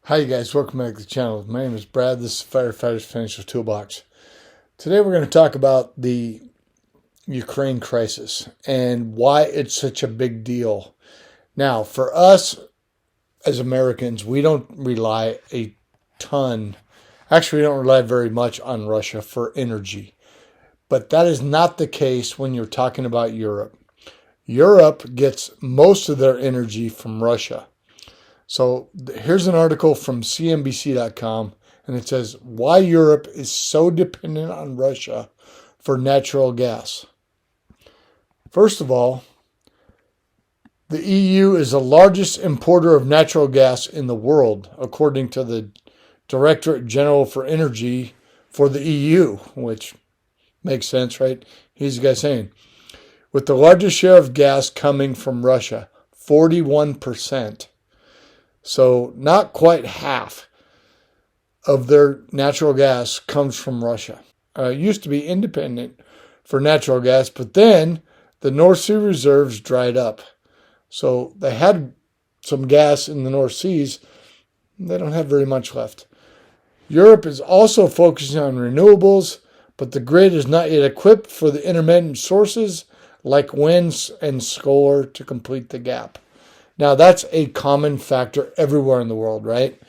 Hi, you guys. Welcome back to the channel. My name is Brad. This is Firefighter's Financial Toolbox. Today we're going to talk about the Ukraine crisis and why it's such a big deal. Now, for us as Americans, we don't rely a ton. Actually, we don't rely very much on Russia for energy. But that is not the case when you're talking about Europe. Europe gets most of their energy from Russia. So here's an article from CNBC.com, and it says, why Europe is so dependent on Russia for natural gas. First of all, the EU is the largest importer of natural gas in the world, according to the Directorate General for Energy for the EU, which makes sense, right? Here's the guy saying, with the largest share of gas coming from Russia, 41%. So not quite half of their natural gas comes from Russia. It used to be independent for natural gas, but then the North Sea reserves dried up. So they had some gas in the North Seas. They don't have very much left. Europe is also focusing on renewables, but the grid is not yet equipped for the intermittent sources like wind and solar to complete the gap. Now, that's a common factor everywhere in the world, right?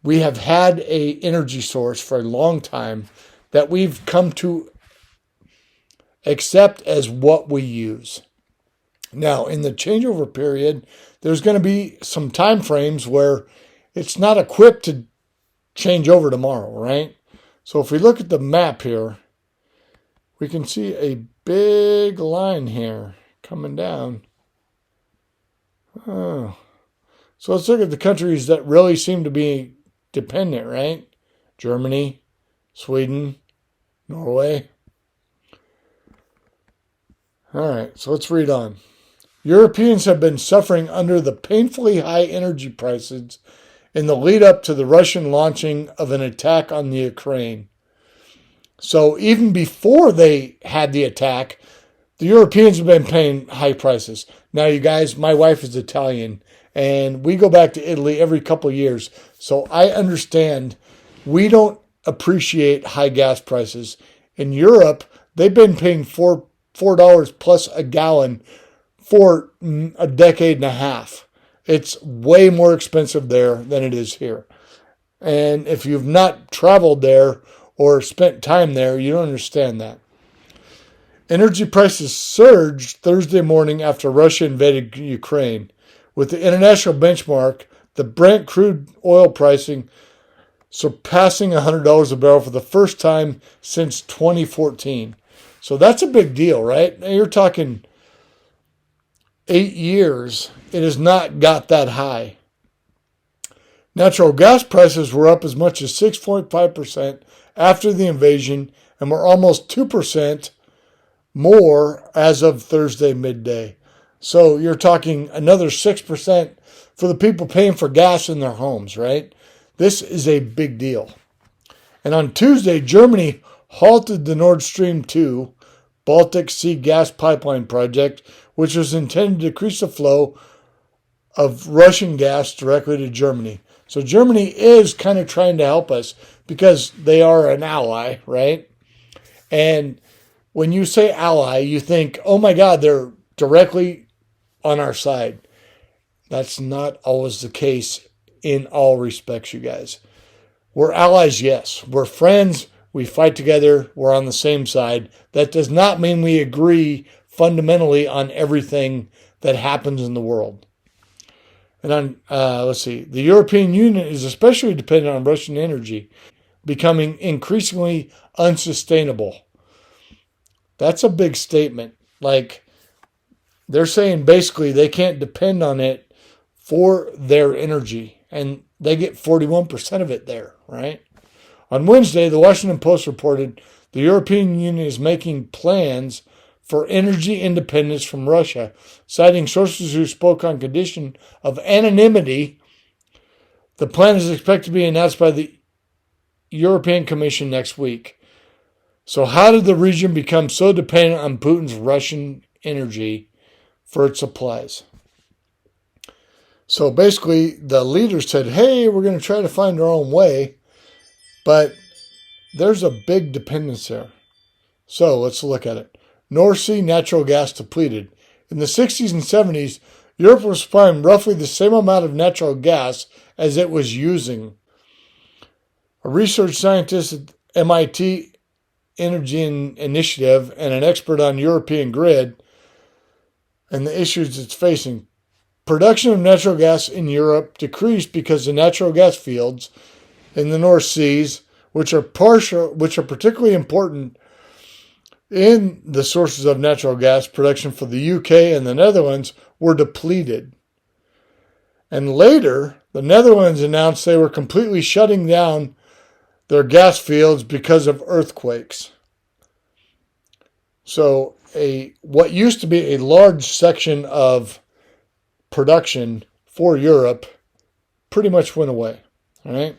We have had an energy source for a long time that we've come to accept as what we use. Now, in the changeover period, there's going to be some time frames where it's not equipped to change over tomorrow, right? So if we look at the map here, we can see a big line here coming down. Oh. So let's look at the countries that really seem to be dependent, right? Germany, Sweden, Norway. All right, so let's read on. Europeans have been suffering under the painfully high energy prices in the lead up to the Russian launching of an attack on the Ukraine. So even before they had the attack, the Europeans have been paying high prices. Now, you guys, my wife is Italian, and we go back to Italy every couple of years. So I understand we don't appreciate high gas prices. In Europe, they've been paying $4 plus a gallon for a decade and a half. It's way more expensive there than it is here. And if you've not traveled there or spent time there, you don't understand that. Energy prices surged Thursday morning after Russia invaded Ukraine, with the international benchmark, the Brent crude oil pricing, surpassing $100 a barrel for the first time since 2014. So that's a big deal, right? Now you're talking 8 years. It has not got that high. Natural gas prices were up as much as 6.5% after the invasion and were almost 2% more as of Thursday midday. So you're talking another 6% for the people paying for gas in their homes, right? This is a big deal. And on Tuesday, Germany halted the Nord Stream 2 Baltic Sea gas pipeline project, which was intended to decrease the flow of Russian gas directly to Germany. So Germany is kind of trying to help us because they are an ally, right? And when you say ally, you think, oh my God, they're directly on our side. That's not always the case in all respects, you guys. We're allies, yes. We're friends. We fight together. We're on the same side. That does not mean we agree fundamentally on everything that happens in the world. And let's see. The European Union is especially dependent on Russian energy, becoming increasingly unsustainable. That's a big statement. Like, they're saying basically they can't depend on it for their energy. And they get 41% of it there, right? On Wednesday, the Washington Post reported the European Union is making plans for energy independence from Russia, citing sources who spoke on condition of anonymity. The plan is expected to be announced by the European Commission next week. So how did the region become so dependent on Putin's Russian energy for its supplies? So basically, the leaders said, hey, we're going to try to find our own way, but there's a big dependence there. So let's look at it. North Sea natural gas depleted. In the 60s and 70s, Europe was supplying roughly the same amount of natural gas as it was using. A research scientist at MIT Energy Initiative and an expert on European grid and the issues it's facing. Production of natural gas in Europe decreased because the natural gas fields in the North Seas, which are particularly important in the sources of natural gas production for the UK and the Netherlands, were depleted. And later, the Netherlands announced they were completely shutting down their gas fields because of earthquakes. So what used to be a large section of production for Europe pretty much went away. All right.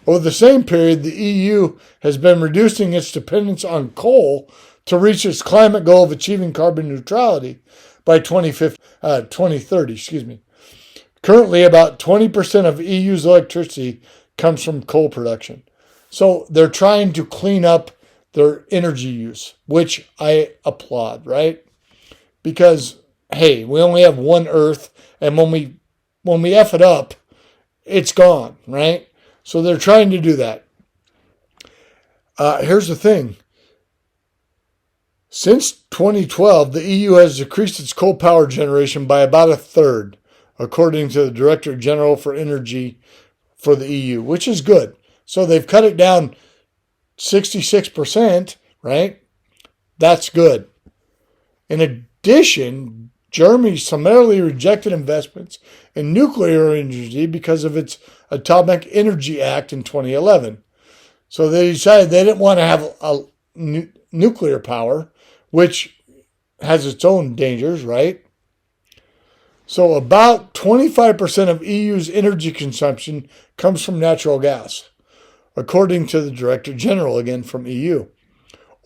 Over the same period, the EU has been reducing its dependence on coal to reach its climate goal of achieving carbon neutrality by 2030. Currently, about 20% of EU's electricity comes from coal production. So they're trying to clean up their energy use, which I applaud, right? Because, hey, we only have one Earth, and when we F it up, it's gone, right? So they're trying to do that. Here's the thing. Since 2012, the EU has decreased its coal power generation by about a third, according to the Director General for Energy for the EU, which is good. So they've cut it down 66%, right? That's good. In addition, Germany summarily rejected investments in nuclear energy because of its Atomic Energy Act in 2011. So they decided they didn't want to have a nuclear power, which has its own dangers, right? So about 25% of EU's energy consumption comes from natural gas, according to the Director General, again from EU.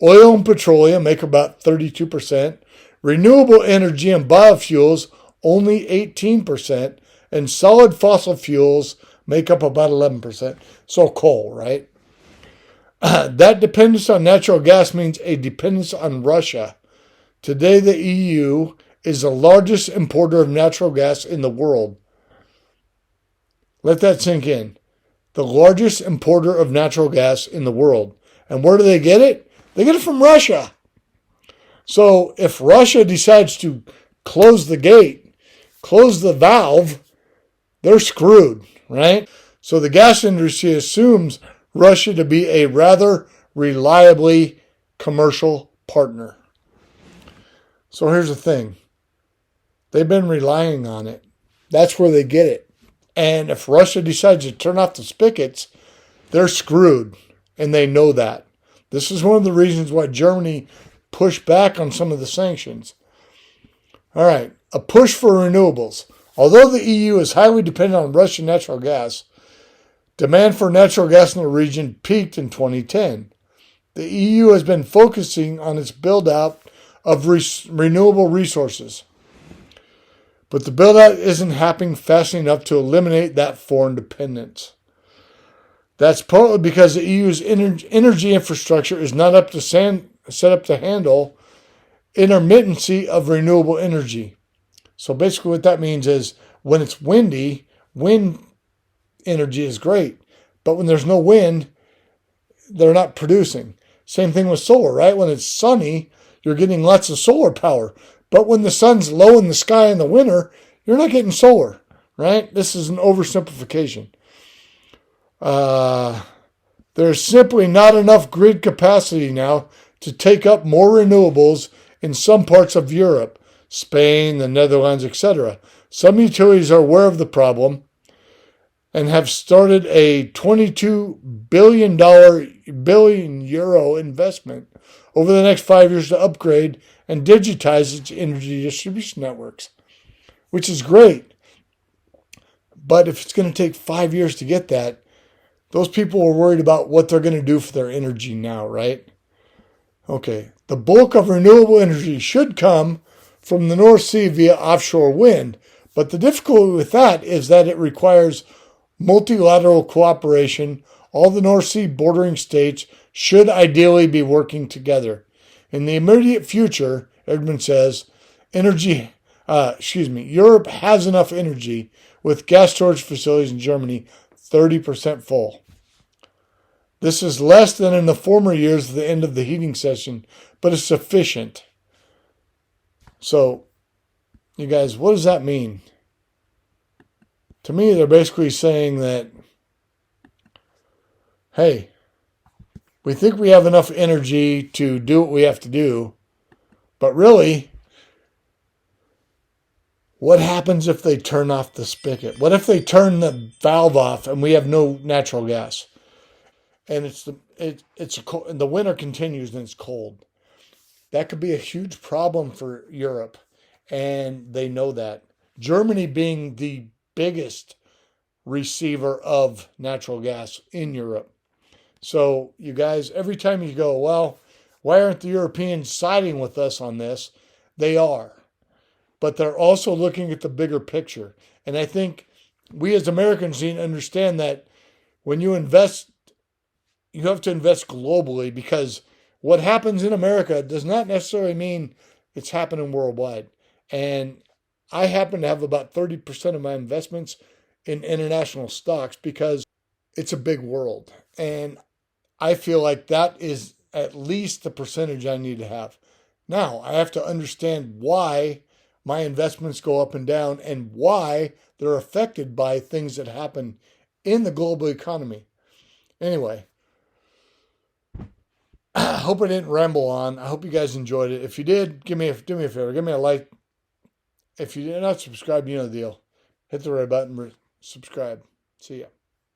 Oil and petroleum make about 32%, renewable energy and biofuels only 18%, and solid fossil fuels make up about 11%. So coal, right? That dependence on natural gas means a dependence on Russia. Today, the EU is the largest importer of natural gas in the world. Let that sink in. The largest importer of natural gas in the world. And where do they get it? They get it from Russia. So if Russia decides to close the gate, close the valve, they're screwed, right? So the gas industry assumes Russia to be a rather reliably commercial partner. So here's the thing. They've been relying on it. That's where they get it. And if Russia decides to turn off the spigots, they're screwed. And they know that. This is one of the reasons why Germany pushed back on some of the sanctions. All right, a push for renewables. Although the EU is highly dependent on Russian natural gas, demand for natural gas in the region peaked in 2010. The EU has been focusing on its build-out of renewable resources. But the build-out isn't happening fast enough to eliminate that foreign dependence. That's partly because the EU's energy infrastructure is not set up to handle intermittency of renewable energy. So basically what that means is when it's windy, wind energy is great. But when there's no wind, they're not producing. Same thing with solar, right? When it's sunny, you're getting lots of solar power. But when the sun's low in the sky in the winter, you're not getting solar, right? This is an oversimplification. There's simply not enough grid capacity now to take up more renewables in some parts of Europe, Spain, the Netherlands, etc. Some utilities are aware of the problem and have started a €22 billion investment over the next 5 years to upgrade and digitize its energy distribution networks, which is great. But if it's going to take 5 years to get that, those people are worried about what they're going to do for their energy now, right? Okay, the bulk of renewable energy should come from the North Sea via offshore wind, But the difficulty with that is that it requires multilateral cooperation. All the North Sea bordering states should ideally be working together. In the immediate future, Eggman says, Europe has enough energy with gas storage facilities in Germany 30% full. This is less than in the former years at the end of the heating session, but is sufficient. So, you guys, what does that mean? To me, they're basically saying that, hey, we think we have enough energy to do what we have to do, but really, what happens if they turn off the spigot? What if they turn the valve off and we have no natural gas? And the winter continues and it's cold. That could be a huge problem for Europe, and they know that. Germany being the biggest receiver of natural gas in Europe. So, you guys, every time you go, well, why aren't the Europeans siding with us on this? They are. But they're also looking at the bigger picture. And I think we as Americans need to understand that when you invest, you have to invest globally, because what happens in America does not necessarily mean it's happening worldwide. And I happen to have about 30% of my investments in international stocks because it's a big world. And I feel like that is at least the percentage I need to have. Now, I have to understand why my investments go up and down and why they're affected by things that happen in the global economy. Anyway, I hope I didn't ramble on. I hope you guys enjoyed it. If you did, do me a favor. Give me a like. If you did not subscribe, you know the deal. Hit the red button. Subscribe. See ya.